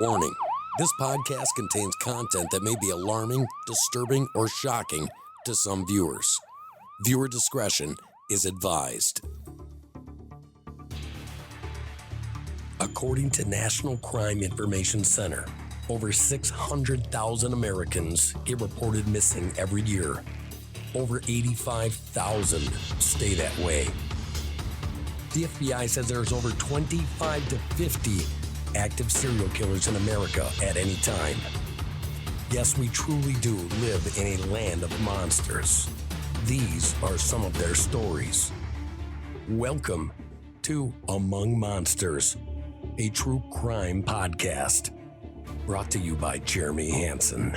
Warning, this podcast contains content that may be alarming, disturbing, or shocking to some viewers. Viewer discretion is advised. According to National Crime Information Center, over 600,000 Americans get reported missing every year. Over 85,000 stay that way. The FBI says there's over 25 to 50 active serial killers in America at any time. Yes, we truly do live in a land of monsters. These are some of their stories. Welcome to Among Monsters, a true crime podcast, brought to you by Jeremy Hansen.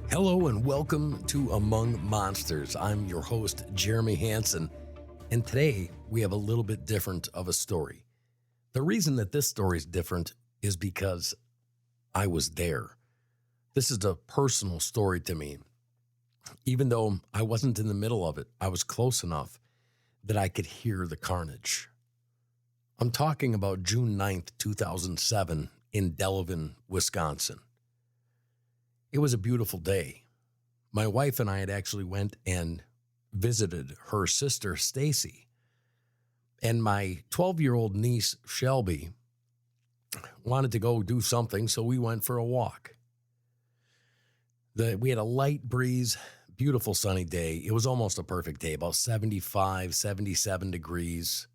Hello and welcome to Among Monsters. I'm your host, Jeremy Hansen, and today we have a little bit different of a story. The reason that this story is different is because I was there. This is a personal story to me. Even though I wasn't in the middle of it, I was close enough that I could hear the carnage. I'm talking about June 9th, 2007 in Delavan, Wisconsin. It was a beautiful day. My wife and I had actually went and visited her sister, Stacy, and my 12-year-old niece, Shelby, wanted to go do something, so we went for a walk. We had a light breeze, beautiful sunny day. It was almost a perfect day, about 75, 77 degrees.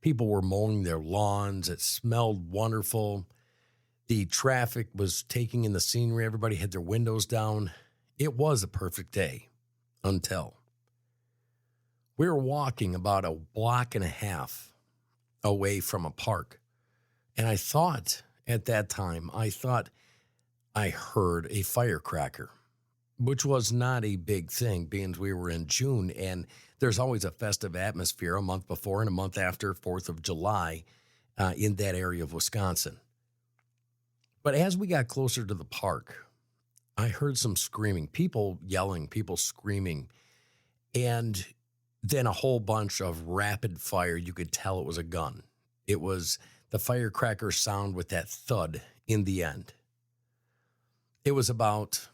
People were mowing their lawns. It smelled wonderful. The traffic was taking in the scenery. Everybody had their windows down. It was a perfect day until we were walking about a block and a half away from a park. And I thought at that time, I heard a firecracker, which was not a big thing being we were in June. And there's always a festive atmosphere a month before and a month after 4th of July in that area of Wisconsin. But as we got closer to the park, I heard some screaming, people yelling, people screaming, and then a whole bunch of rapid fire. You could tell it was a gun. It was the firecracker sound with that thud in the end. It was about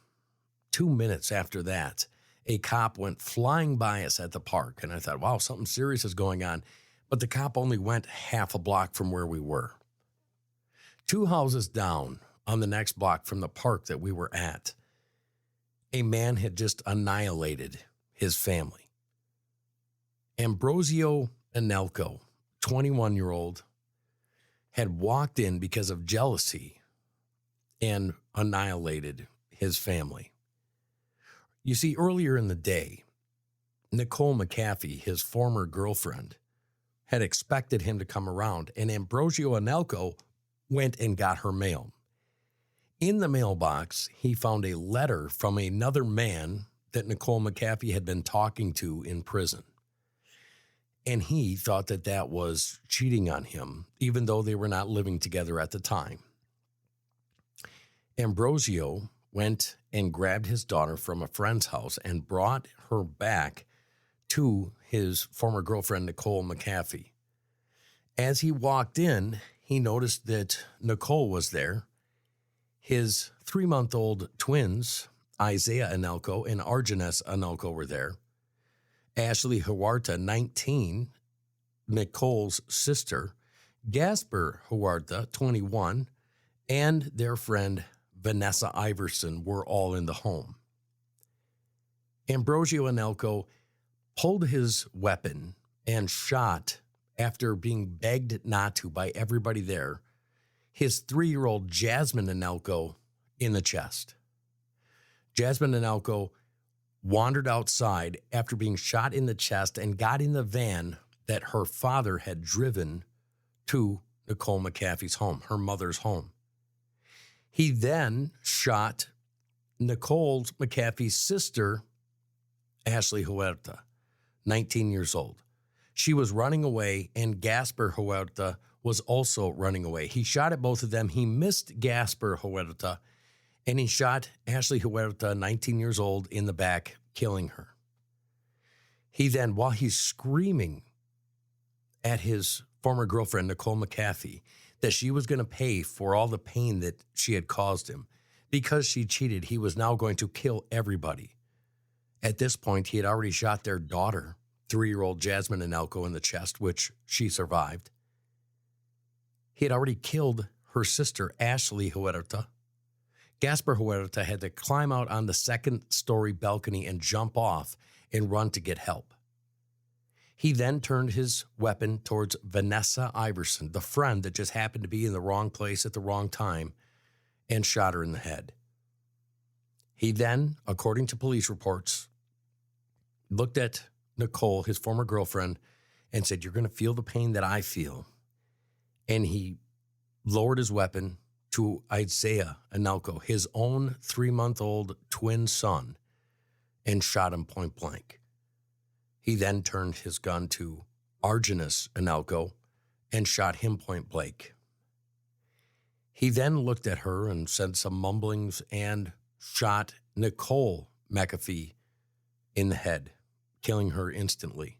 2 minutes after that, a cop went flying by us at the park, and I thought, wow, something serious is going on. But the cop only went half a block from where we were. 2 houses down on the next block from the park that we were at, a man had just annihilated his family. Ambrosio Analco, 21-year-old, had walked in because of jealousy and annihilated his family. You see, earlier in the day, Nicole Mcaffee, his former girlfriend, had expected him to come around, and Ambrosio Analco went and got her mail. In the mailbox, he found a letter from another man that Nicole Mcaffee had been talking to in prison. And he thought that that was cheating on him, even though they were not living together at the time. Ambrosio went and grabbed his daughter from a friend's house and brought her back to his former girlfriend, Nicole Mcaffee. As he walked in, he noticed that Nicole was there. His 3-month-old twins, Isaiah Analco and Argenis Analco, were there. Ashley Huerta, 19, Nicole's sister, Jasper Huerta, 21, and their friend Vanessa Iverson were all in the home. Ambrosio Analco pulled his weapon and shot, after being begged not to by everybody there, his 3-year-old Jasmine Analco in the chest. Jasmine Analco wandered outside after being shot in the chest and got in the van that her father had driven to Nicole Mcaffee's home, her mother's home. He then shot Nicole Mcaffee's sister, Ashley Huerta, 19 years old. She was running away, and Jasper Huerta was also running away. He shot at both of them. He missed Jasper Huerta, and he shot Ashley Huerta, 19 years old, in the back, killing her. He then, while he's screaming at his former girlfriend, Nicole Mcaffee, that she was going to pay for all the pain that she had caused him. Because she cheated, he was now going to kill everybody. At this point, he had already shot their daughter, 3-year-old Jasmine Analco, in the chest, which she survived. He had already killed her sister, Ashley Huerta. Gaspar Huerta had to climb out on the second-story balcony and jump off and run to get help. He then turned his weapon towards Vanessa Iverson, the friend that just happened to be in the wrong place at the wrong time, and shot her in the head. He then, according to police reports, looked at Nicole, his former girlfriend, and said, "You're going to feel the pain that I feel." And he lowered his weapon to Isaiah Analco, his own 3-month-old twin son, and shot him point blank. He then turned his gun to Argenis Analco and shot him point blank. He then looked at her and said some mumblings and shot Nicole Mcaffee in the head, killing her instantly,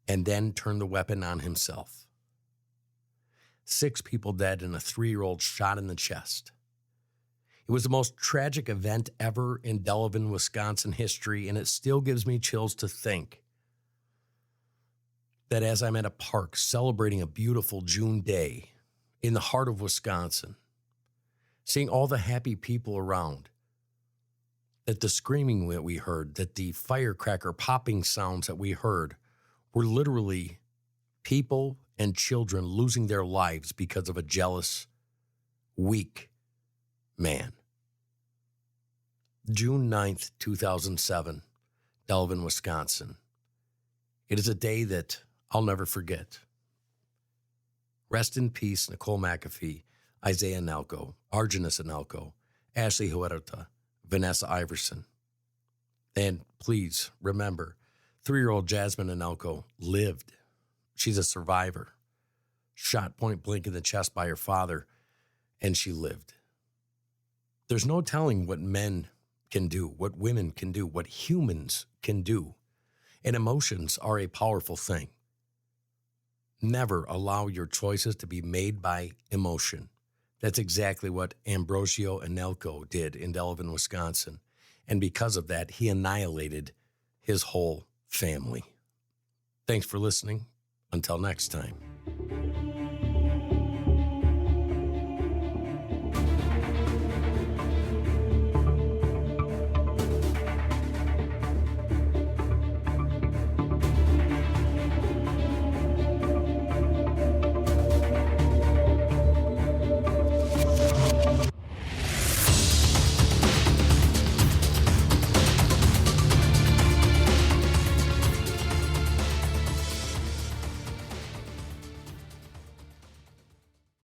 and then turned the weapon on himself. 6 people dead and a 3-year-old shot in the chest. It was the most tragic event ever in Delavan, Wisconsin history, and it still gives me chills to think that as I'm at a park celebrating a beautiful June day in the heart of Wisconsin, seeing all the happy people around, that the screaming that we heard, that the firecracker popping sounds that we heard were literally people and children losing their lives because of a jealous, weak man. June 9th, 2007, Delavan, Wisconsin. It is a day that I'll never forget. Rest in peace, Nicole Mcaffee, Isaiah Analco, Argenis Analco, Ashley Huerta, Vanessa Iverson. And please remember, 3-year-old Jasmine Analco lived. She's a survivor. Shot point blank in the chest by her father, and she lived. There's no telling what men can do, what women can do, what humans can do. And emotions are a powerful thing. Never allow your choices to be made by emotion. That's exactly what Ambrosio Analco did in Delavan, Wisconsin. And because of that, he annihilated his whole family. Thanks for listening. Until next time.